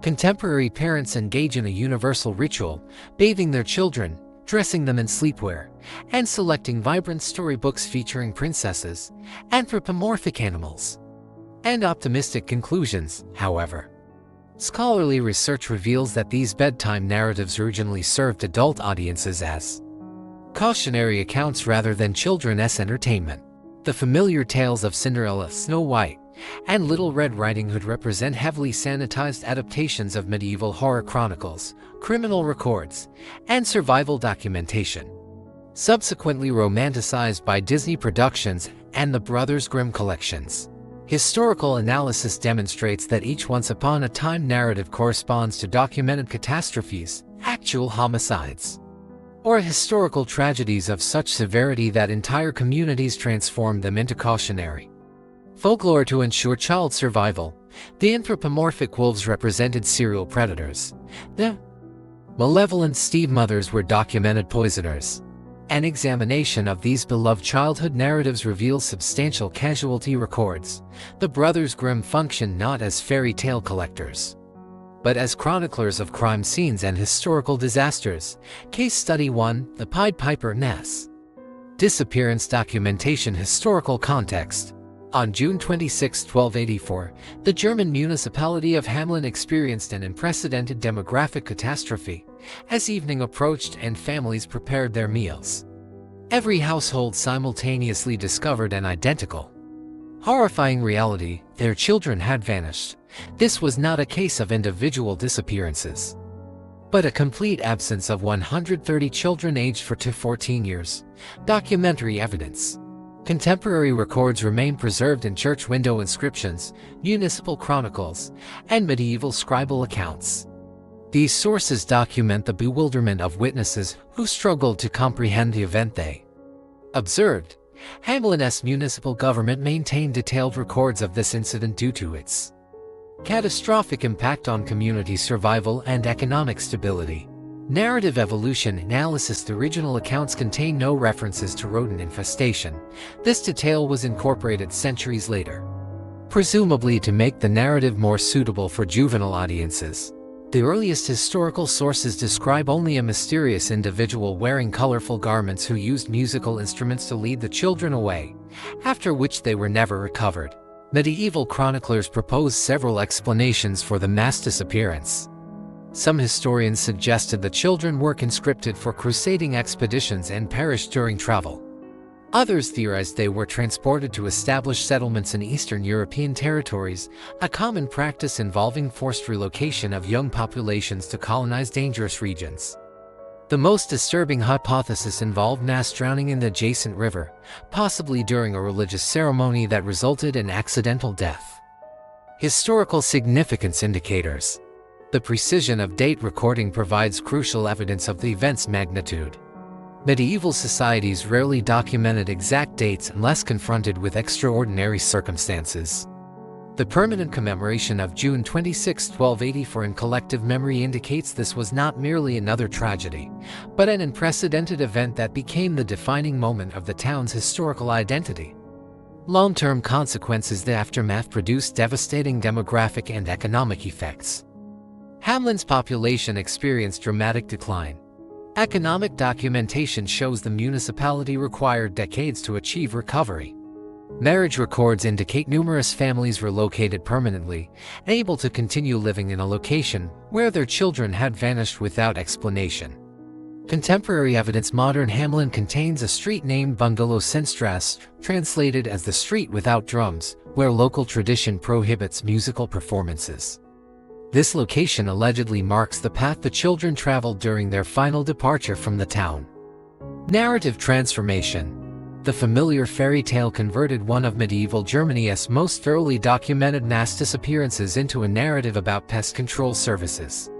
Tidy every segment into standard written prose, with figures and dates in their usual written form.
Contemporary parents engage in a universal ritual, bathing their children, dressing them in sleepwear, and selecting vibrant storybooks featuring princesses, anthropomorphic animals, and optimistic conclusions. However, scholarly research reveals that these bedtime narratives originally served adult audiences as cautionary accounts rather than children's entertainment. The familiar tales of Cinderella, Snow White, and Little Red Riding Hood represent heavily sanitized adaptations of medieval horror chronicles, criminal records, and survival documentation, subsequently romanticized by Disney Productions and the Brothers Grimm collections. Historical analysis demonstrates that each once-upon-a-time narrative corresponds to documented catastrophes, actual homicides, or historical tragedies of such severity that entire communities transformed them into cautionary folklore to ensure child survival. The anthropomorphic wolves represented serial predators. The malevolent stepmothers were documented poisoners. An examination of these beloved childhood narratives reveals substantial casualty records. The Brothers Grimm functioned not as fairy tale collectors, but as chroniclers of crime scenes and historical disasters. Case Study 1: The Pied Piper Ness Disappearance Documentation. Historical context. On June 26, 1284, the German municipality of Hamelin experienced an unprecedented demographic catastrophe. As evening approached and families prepared their meals, every household simultaneously discovered an identical, horrifying reality: their children had vanished. This was not a case of individual disappearances, but a complete absence of 130 children aged 4 to 14 years. Documentary evidence. Contemporary records remain preserved in church window inscriptions, municipal chronicles, and medieval scribal accounts. These sources document the bewilderment of witnesses who struggled to comprehend the event they observed. Hamelin's municipal government maintained detailed records of this incident due to its catastrophic impact on community survival and economic stability. Narrative evolution analysis. The original accounts contain no references to rodent infestation. This detail was incorporated centuries later, presumably to make the narrative more suitable for juvenile audiences. The earliest historical sources describe only a mysterious individual wearing colorful garments who used musical instruments to lead the children away, after which they were never recovered. Medieval chroniclers propose several explanations for the mass disappearance. Some historians suggested the children were conscripted for crusading expeditions and perished during travel. Others theorized they were transported to establish settlements in Eastern European territories, a common practice involving forced relocation of young populations to colonize dangerous regions. The most disturbing hypothesis involved mass drowning in the adjacent river, possibly during a religious ceremony that resulted in accidental death. Historical significance indicators. The precision of date recording provides crucial evidence of the event's magnitude. Medieval societies rarely documented exact dates unless confronted with extraordinary circumstances. The permanent commemoration of June 26, 1284 in collective memory indicates this was not merely another tragedy, but an unprecedented event that became the defining moment of the town's historical identity. Long-term consequences. The aftermath produced devastating demographic and economic effects. Hamelin's population experienced dramatic decline. Economic documentation shows the municipality required decades to achieve recovery. Marriage records indicate numerous families relocated permanently, able to continue living in a location where their children had vanished without explanation. Contemporary evidence. Modern Hamelin contains a street named Bungalow Senstrasse, translated as the street without drums, where local tradition prohibits musical performances. This location allegedly marks the path the children traveled during their final departure from the town. Narrative transformation. The familiar fairy tale converted one of medieval Germany's most thoroughly documented mass disappearances into a narrative about pest control services.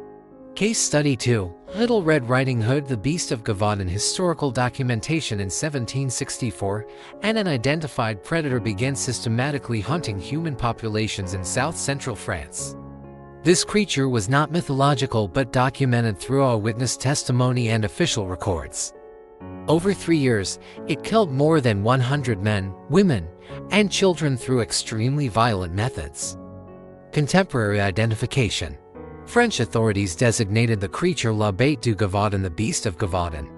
Case Study 2: Little Red Riding Hood. The Beast of Gavot. In historical documentation in 1764, an unidentified predator began systematically hunting human populations in south-central France. This creature was not mythological but documented through eyewitness testimony and official records. Over 3 years, it killed more than 100 men, women, and children through extremely violent methods. Contemporary identification. French authorities designated the creature La Bête du Gavaudan, the Beast of Gavaudan.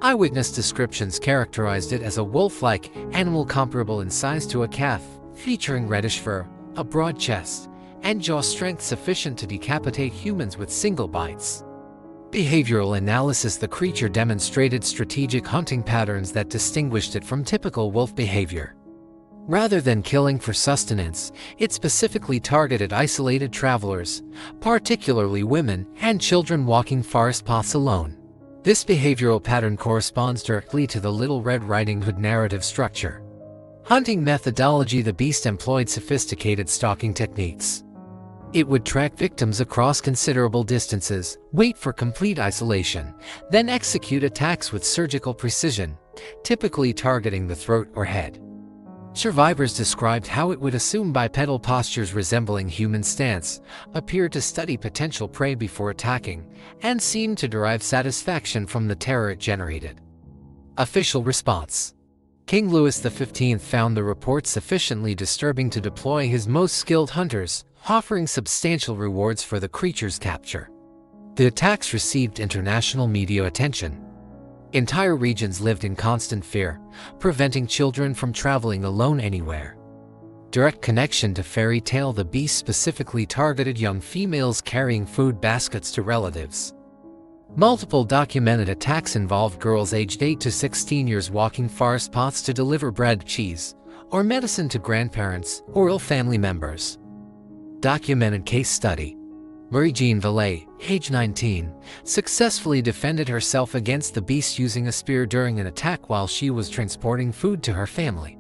Eyewitness descriptions characterized it as a wolf-like animal comparable in size to a calf, featuring reddish fur, a broad chest, and jaw strength sufficient to decapitate humans with single bites. Behavioral analysis: the creature demonstrated strategic hunting patterns that distinguished it from typical wolf behavior. Rather than killing for sustenance, it specifically targeted isolated travelers, particularly women and children walking forest paths alone. This behavioral pattern corresponds directly to the Little Red Riding Hood narrative structure. Hunting methodology: the beast employed sophisticated stalking techniques. It would track victims across considerable distances, wait for complete isolation, then execute attacks with surgical precision, typically targeting the throat or head. Survivors described how it would assume bipedal postures resembling human stance, appear to study potential prey before attacking, and seemed to derive satisfaction from the terror it generated. Official response: King Louis XV found the report sufficiently disturbing to deploy his most skilled hunters, offering substantial rewards for the creature's capture. The attacks received international media attention. Entire regions lived in constant fear, preventing children from traveling alone anywhere. Direct connection to fairy tale: the beast specifically targeted young females carrying food baskets to relatives. Multiple documented attacks involved girls aged 8 to 16 years walking forest paths to deliver bread, cheese, or medicine to grandparents or ill family members. Documented case study: Marie-Jeanne Vallée, age 19, successfully defended herself against the beast using a spear during an attack while she was transporting food to her family.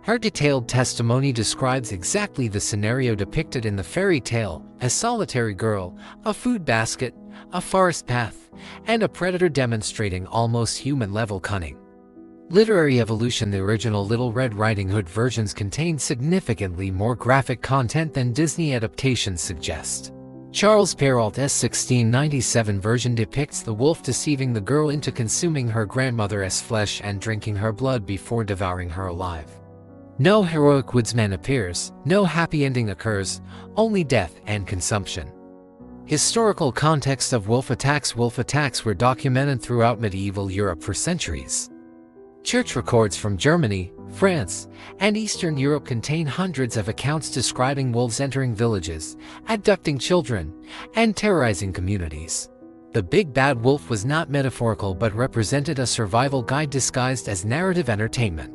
Her detailed testimony describes exactly the scenario depicted in the fairy tale: a solitary girl, a food basket, a forest path, and a predator, demonstrating almost human-level cunning. Literary evolution: the original Little Red Riding Hood versions contained significantly more graphic content than Disney adaptations suggest. Charles Perrault's 1697 version depicts the wolf deceiving the girl into consuming her grandmother's flesh and drinking her blood before devouring her alive. No heroic woodsman appears, no happy ending occurs, only death and consumption. Historical context of wolf attacks: wolf attacks were documented throughout medieval Europe for centuries. Church records from Germany, France, and Eastern Europe contain hundreds of accounts describing wolves entering villages, abducting children, and terrorizing communities. The Big Bad Wolf was not metaphorical but represented a survival guide disguised as narrative entertainment.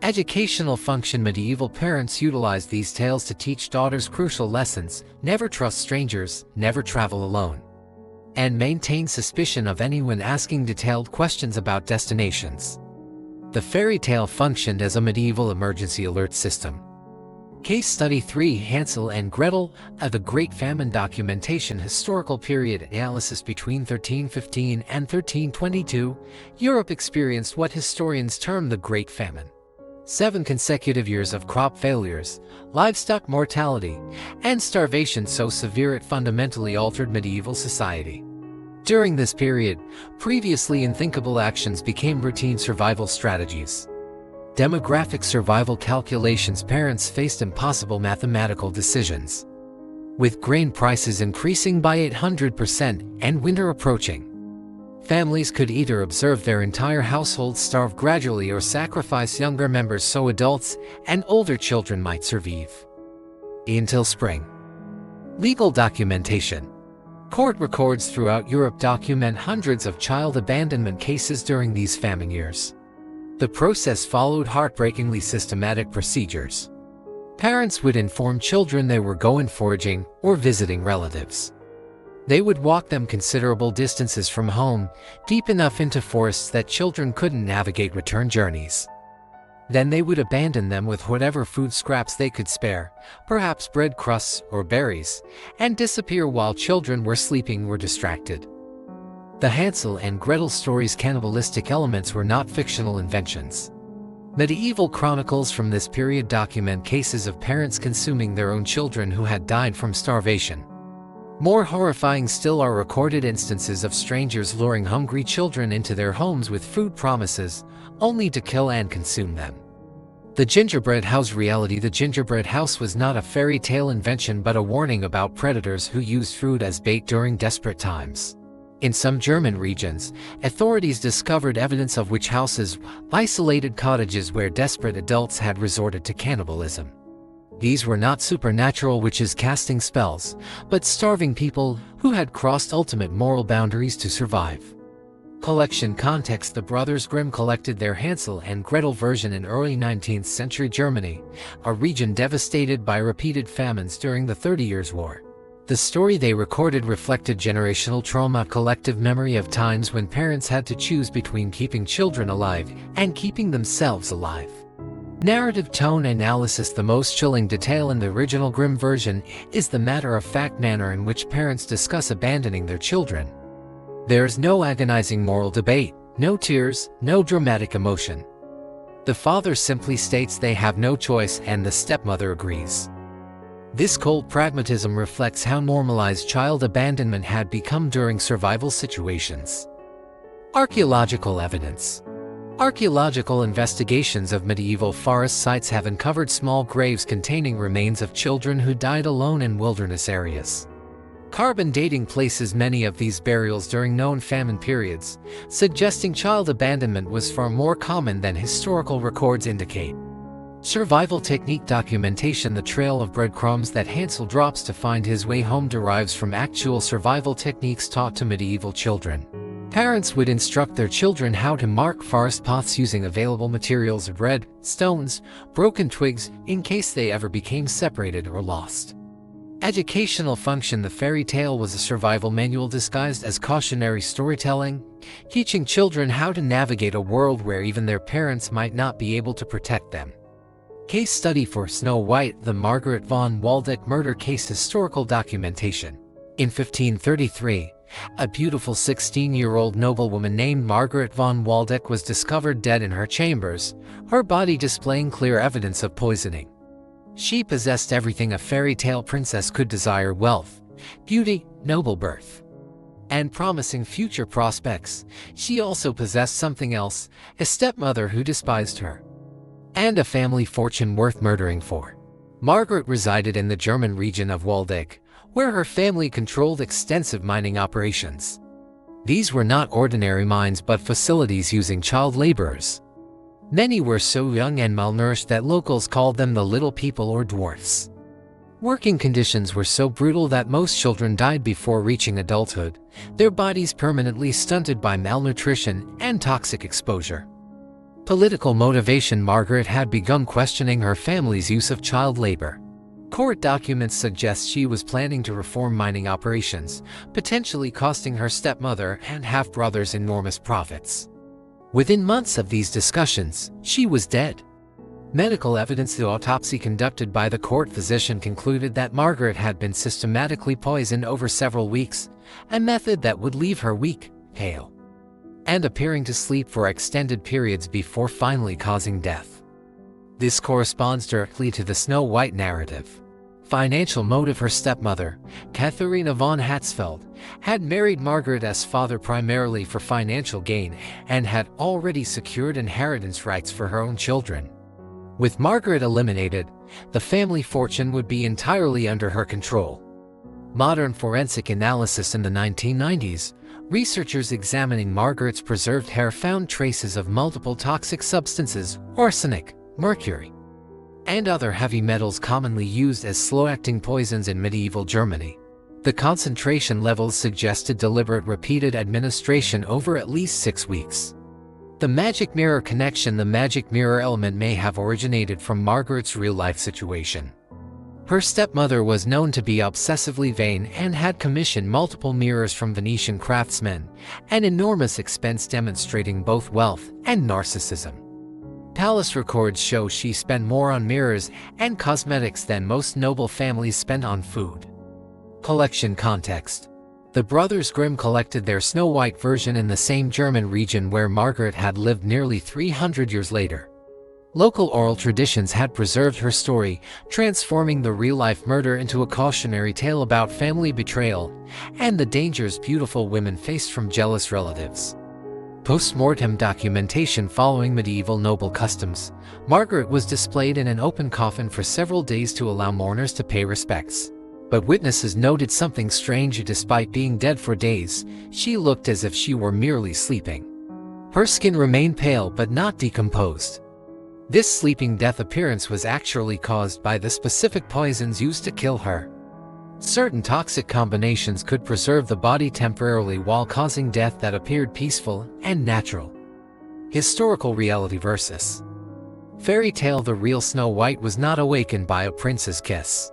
Educational function: medieval parents utilized these tales to teach daughters crucial lessons: never trust strangers, never travel alone, and maintain suspicion of anyone asking detailed questions about destinations. The fairy tale functioned as a medieval emergency alert system. Case Study 3: Hansel and Gretel, The Great Famine documentation. Historical period analysis: between 1315 and 1322, Europe experienced what historians term the Great Famine. 7 consecutive years of crop failures, livestock mortality, and starvation so severe it fundamentally altered medieval society. During this period, previously unthinkable actions became routine survival strategies. Demographic survival calculations: parents faced impossible mathematical decisions. With grain prices increasing by 800% and winter approaching, families could either observe their entire household starve gradually or sacrifice younger members so adults and older children might survive until spring. Legal documentation: court records throughout Europe document hundreds of child abandonment cases during these famine years. The process followed heartbreakingly systematic procedures. Parents would inform children they were going foraging or visiting relatives. They would walk them considerable distances from home, deep enough into forests that children couldn't navigate return journeys. Then they would abandon them with whatever food scraps they could spare, perhaps bread crusts or berries, and disappear while children were sleeping or distracted. The Hansel and Gretel stories' cannibalistic elements were not fictional inventions. Medieval chronicles from this period document cases of parents consuming their own children who had died from starvation. More horrifying still are recorded instances of strangers luring hungry children into their homes with food promises, only to kill and consume them. The Gingerbread House reality. The gingerbread house was not a fairy tale invention but a warning about predators who used food as bait during desperate times. In some German regions, authorities discovered evidence of witch houses, isolated cottages where desperate adults had resorted to cannibalism. These were not supernatural witches casting spells, but starving people who had crossed ultimate moral boundaries to survive. Collection context. The Brothers Grimm collected their Hansel and Gretel version in early 19th century Germany, a region devastated by repeated famines during the 30 Years' War. The story they recorded reflected generational trauma, collective memory of times when parents had to choose between keeping children alive and keeping themselves alive. Narrative tone analysis. The most chilling detail in the original Grimm version is the matter-of-fact manner in which parents discuss abandoning their children. There's no agonizing moral debate, no tears, no dramatic emotion. The father simply states they have no choice and the stepmother agrees. This cold pragmatism reflects how normalized child abandonment had become during survival situations. Archaeological evidence. Archaeological investigations of medieval forest sites have uncovered small graves containing remains of children who died alone in wilderness areas. Carbon dating places many of these burials during known famine periods, suggesting child abandonment was far more common than historical records indicate. Survival technique documentation. The trail of breadcrumbs that Hansel drops to find his way home derives from actual survival techniques taught to medieval children. Parents would instruct their children how to mark forest paths using available materials of bread, stones, broken twigs, in case they ever became separated or lost. Educational function. The fairy tale was a survival manual disguised as cautionary storytelling, teaching children how to navigate a world where even their parents might not be able to protect them. Case study for Snow White, the Margaret von Waldeck murder case. Historical documentation. In 1533, a beautiful 16-year-old noblewoman named Margaret von Waldeck was discovered dead in her chambers, her body displaying clear evidence of poisoning. She possessed everything a fairy tale princess could desire: wealth, beauty, noble birth, and promising future prospects. She also possessed something else: a stepmother who despised her, and a family fortune worth murdering for. Margaret resided in the German region of Waldeck, where her family controlled extensive mining operations. These were not ordinary mines but facilities using child laborers. Many were so young and malnourished that locals called them the little people or dwarfs. Working conditions were so brutal that most children died before reaching adulthood, their bodies permanently stunted by malnutrition and toxic exposure. Political motivation. Margaret had begun questioning her family's use of child labor. Court documents suggest she was planning to reform mining operations, potentially costing her stepmother and half-brothers enormous profits. Within months of these discussions, she was dead. Medical evidence. The autopsy conducted by the court physician concluded that Margaret had been systematically poisoned over several weeks, a method that would leave her weak, pale, and appearing to sleep for extended periods before finally causing death. This corresponds directly to the Snow White narrative. Financial motive. Her stepmother, Katharina von Hatzfeld, had married Margaret's father primarily for financial gain and had already secured inheritance rights for her own children. With Margaret eliminated, the family fortune would be entirely under her control. Modern forensic analysis. In the 1990s, researchers examining Margaret's preserved hair found traces of multiple toxic substances: arsenic, mercury, and other heavy metals commonly used as slow-acting poisons in medieval Germany. The concentration levels suggested deliberate repeated administration over at least 6 weeks. The magic mirror connection. The magic mirror element may have originated from Margaret's real-life situation. Her stepmother was known to be obsessively vain and had commissioned multiple mirrors from Venetian craftsmen, an enormous expense demonstrating both wealth and narcissism. Palace records show she spent more on mirrors and cosmetics than most noble families spent on food. Collection context. The Brothers Grimm collected their Snow White version in the same German region where Margaret had lived nearly 300 years later. Local oral traditions had preserved her story, transforming the real-life murder into a cautionary tale about family betrayal and the dangers beautiful women faced from jealous relatives. Post-mortem documentation following medieval noble customs, Margaret was displayed in an open coffin for several days to allow mourners to pay respects. But witnesses noted something strange. Despite being dead for days, she looked as if she were merely sleeping. Her skin remained pale but not decomposed. This sleeping death appearance was actually caused by the specific poisons used to kill her. Certain toxic combinations could preserve the body temporarily while causing death that appeared peaceful and natural. Historical reality versus fairy tale. The real Snow White was not awakened by a prince's kiss.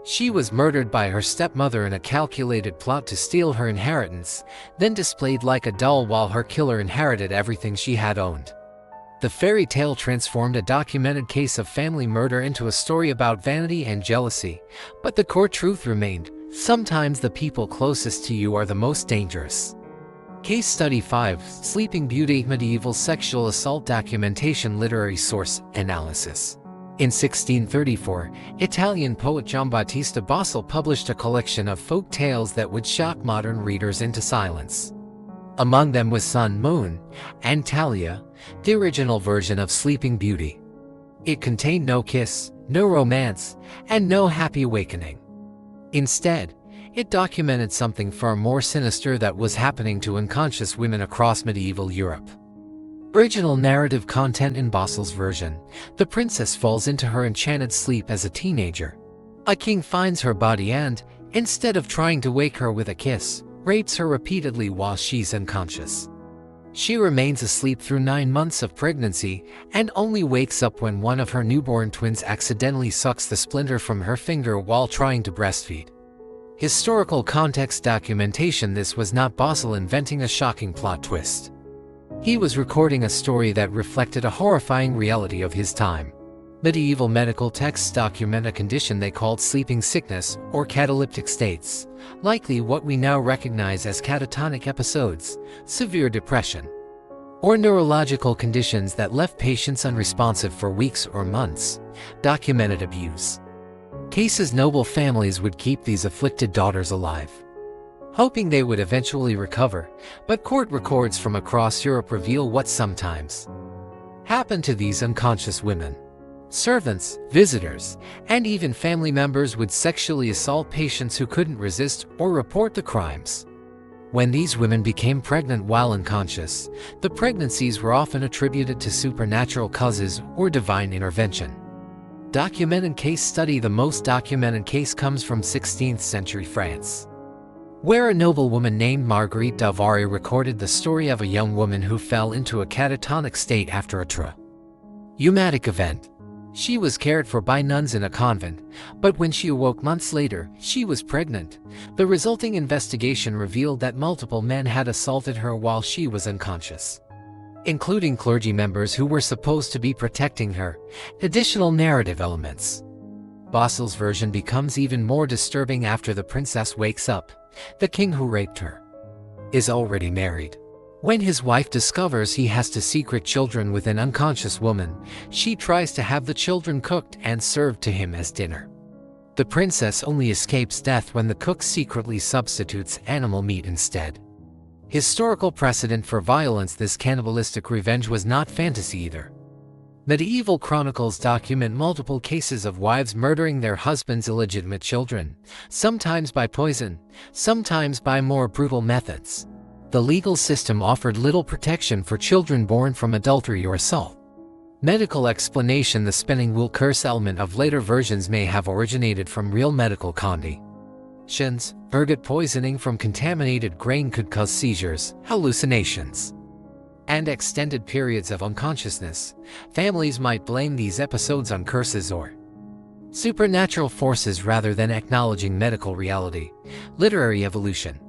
She was murdered by her stepmother in a calculated plot to steal her inheritance, then displayed like a doll while her killer inherited everything she had owned. The fairy tale transformed a documented case of family murder into a story about vanity and jealousy, but the core truth remained: sometimes the people closest to you are the most dangerous. Case Study 5: Sleeping Beauty. Medieval sexual assault documentation. Literary source analysis. In 1634, Italian poet Giambattista Bosel published a collection of folk tales that would shock modern readers into silence. Among them was Sun, Moon, and Talia, the original version of Sleeping Beauty. It contained no kiss, no romance, and no happy awakening. Instead, it documented something far more sinister that was happening to unconscious women across medieval Europe. Original narrative content. In Bosel's version, the princess falls into her enchanted sleep as a teenager. A king finds her body and, instead of trying to wake her with a kiss, rapes her repeatedly while she's unconscious. She remains asleep through 9 months of pregnancy and only wakes up when one of her newborn twins accidentally sucks the splinter from her finger while trying to breastfeed. Historical context documentation. This was not Bosel inventing a shocking plot twist. He was recording a story that reflected a horrifying reality of his time. Medieval medical texts document a condition they called sleeping sickness or cataleptic states, likely what we now recognize as catatonic episodes, severe depression, or neurological conditions that left patients unresponsive for weeks or months. Documented abuse cases. Noble families would keep these afflicted daughters alive, hoping they would eventually recover, but court records from across Europe reveal what sometimes happened to these unconscious women. Servants, visitors, and even family members would sexually assault patients who couldn't resist or report the crimes. When these women became pregnant while unconscious, the pregnancies were often attributed to supernatural causes or divine intervention. Documented case study. The most documented case comes from 16th century France, where a noblewoman named Marguerite d'Avary recorded the story of a young woman who fell into a catatonic state after a traumatic event. She was cared for by nuns in a convent, but when she awoke months later, she was pregnant. The resulting investigation revealed that multiple men had assaulted her while she was unconscious, including clergy members who were supposed to be protecting her. Additional narrative elements. Bosel's version becomes even more disturbing after the princess wakes up. The king who raped her is already married. When his wife discovers he has two secret children with an unconscious woman, she tries to have the children cooked and served to him as dinner. The princess only escapes death when the cook secretly substitutes animal meat instead. Historical precedent for violence. This cannibalistic revenge was not fantasy either. Medieval chronicles document multiple cases of wives murdering their husbands' illegitimate children, sometimes by poison, sometimes by more brutal methods. The legal system offered little protection for children born from adultery or assault. Medical explanation. The spinning wheel curse element of later versions may have originated from real medical conditions. Ergot poisoning from contaminated grain could cause seizures, hallucinations, and extended periods of unconsciousness. Families might blame these episodes on curses or supernatural forces rather than acknowledging medical reality. Literary evolution.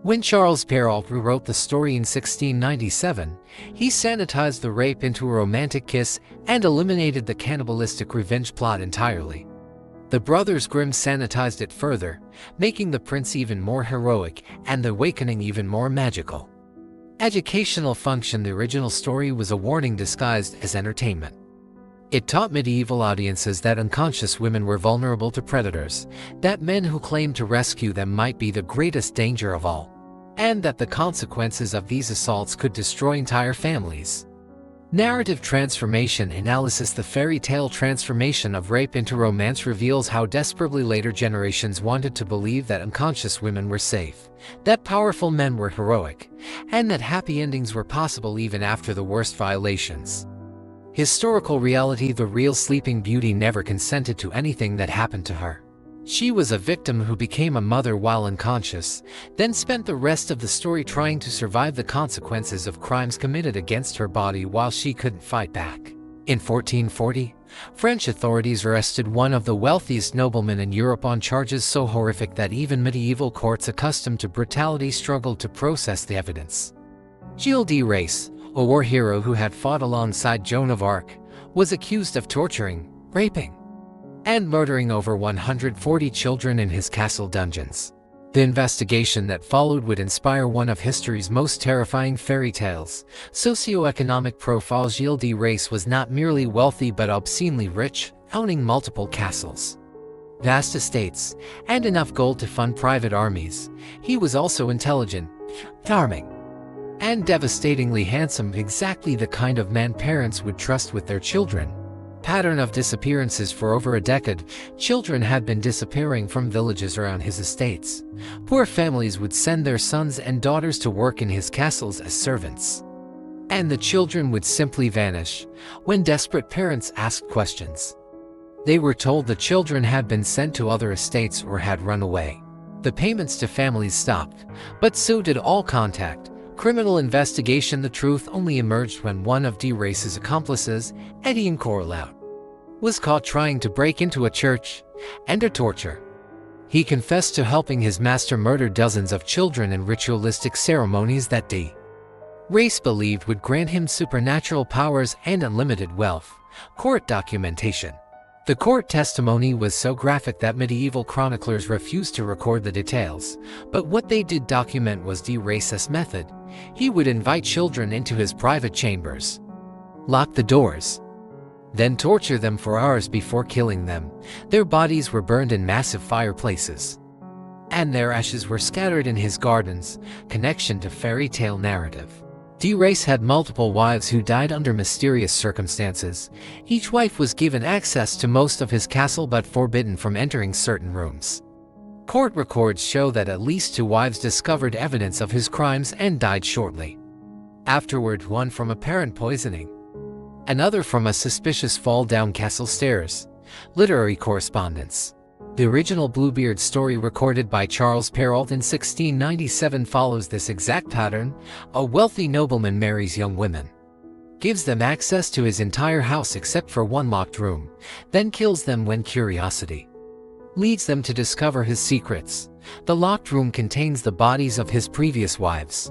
When Charles Perrault rewrote the story in 1697, he sanitized the rape into a romantic kiss and eliminated the cannibalistic revenge plot entirely. The brothers Grimm sanitized it further, making the prince even more heroic and the awakening even more magical. Educational function. The original story was a warning disguised as entertainment. It taught medieval audiences that unconscious women were vulnerable to predators, that men who claimed to rescue them might be the greatest danger of all. and that the consequences of these assaults could destroy entire families. Narrative transformation analysis. The fairy tale transformation of rape into romance reveals how desperately later generations wanted to believe that unconscious women were safe, that powerful men were heroic, and that happy endings were possible even after the worst violations. Historical reality. The real Sleeping Beauty never consented to anything that happened to her. She was a victim who became a mother while unconscious, then spent the rest of the story trying to survive the consequences of crimes committed against her body while she couldn't fight back. In 1440, French authorities arrested one of the wealthiest noblemen in Europe on charges so horrific that even medieval courts accustomed to brutality struggled to process the evidence. Gilles de Rais, a war hero who had fought alongside Joan of Arc, was accused of torturing, raping, and murdering over 140 children in his castle dungeons. The investigation that followed would inspire one of history's most terrifying fairy tales. Socioeconomic profile. Gilles de Rais was not merely wealthy but obscenely rich, owning multiple castles, vast estates, and enough gold to fund private armies. He was also intelligent, charming, and devastatingly handsome, exactly the kind of man parents would trust with their children. Pattern of disappearances. For over a decade, children had been disappearing from villages around his estates. Poor families would send their sons and daughters to work in his castles as servants, and the children would simply vanish. When desperate parents asked questions, they were told the children had been sent to other estates or had run away. The payments to families stopped, but so did all contact. Criminal investigation. The truth only emerged when one of de Rais's accomplices, Étienne Corlaut, was caught trying to break into a church and to torture. He confessed to helping his master murder dozens of children in ritualistic ceremonies that de Rais believed would grant him supernatural powers and unlimited wealth. Court documentation. The court testimony was so graphic that medieval chroniclers refused to record the details, but what they did document was de Rais's method. He would invite children into his private chambers, lock the doors, then torture them for hours before killing them. Their bodies were burned in massive fireplaces, and their ashes were scattered in his gardens. Connection to fairy tale narrative. De Rais had multiple wives who died under mysterious circumstances. Each wife was given access to most of his castle but forbidden from entering certain rooms. Court records show that at least 2 wives discovered evidence of his crimes and died shortly afterward, one from apparent poisoning, another from a suspicious fall down castle stairs. Literary correspondence. The original Bluebeard story recorded by Charles Perrault in 1697 follows this exact pattern. A wealthy nobleman marries young women, gives them access to his entire house except for one locked room, then kills them when curiosity leads them to discover his secrets. The locked room contains the bodies of his previous wives,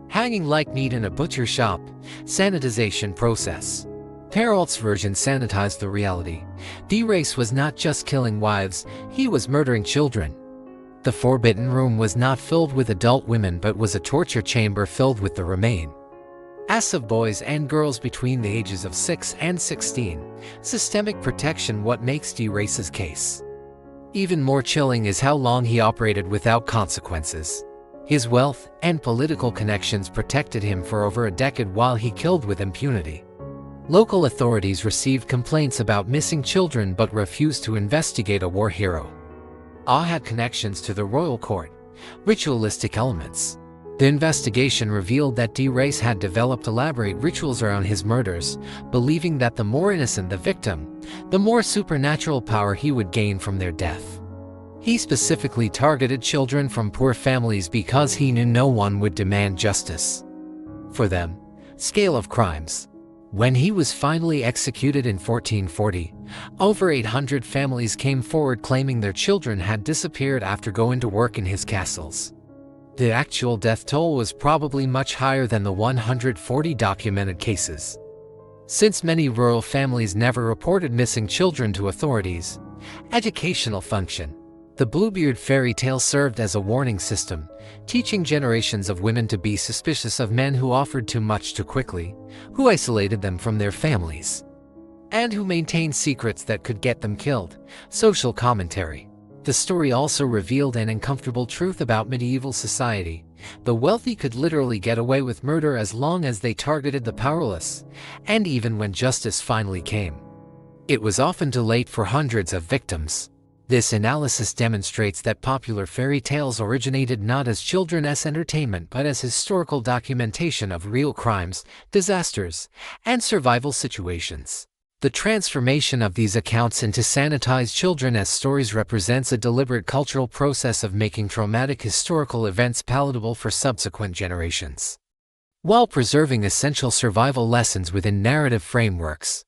hanging like meat in a butcher shop. Sanitization process. Perrault's version sanitized the reality. De Rais was not just killing wives, he was murdering children. The forbidden room was not filled with adult women but was a torture chamber filled with the remains of boys and girls between the ages of 6 and 16. Systemic protection. What makes de Rais's case even more chilling is how long he operated without consequences. His wealth and political connections protected him for over a decade while he killed with impunity. Local authorities received complaints about missing children but refused to investigate a war hero. Had connections to the royal court. Ritualistic elements. The investigation revealed that de Rais had developed elaborate rituals around his murders, believing that the more innocent the victim, the more supernatural power he would gain from their death. He specifically targeted children from poor families because he knew no one would demand justice for them. Scale of crimes. When he was finally executed in 1440, over 800 families came forward claiming their children had disappeared after going to work in his castles. The actual death toll was probably much higher than the 140 documented cases, since many rural families never reported missing children to authorities. Educational function. The Bluebeard fairy tale served as a warning system, teaching generations of women to be suspicious of men who offered too much too quickly, who isolated them from their families, and who maintained secrets that could get them killed. Social commentary. The story also revealed an uncomfortable truth about medieval society. The wealthy could literally get away with murder as long as they targeted the powerless, and even when justice finally came, it was often too late for hundreds of victims. This analysis demonstrates that popular fairy tales originated not as children's entertainment but as historical documentation of real crimes, disasters, and survival situations. The transformation of these accounts into sanitized children's stories represents a deliberate cultural process of making traumatic historical events palatable for subsequent generations, while preserving essential survival lessons within narrative frameworks.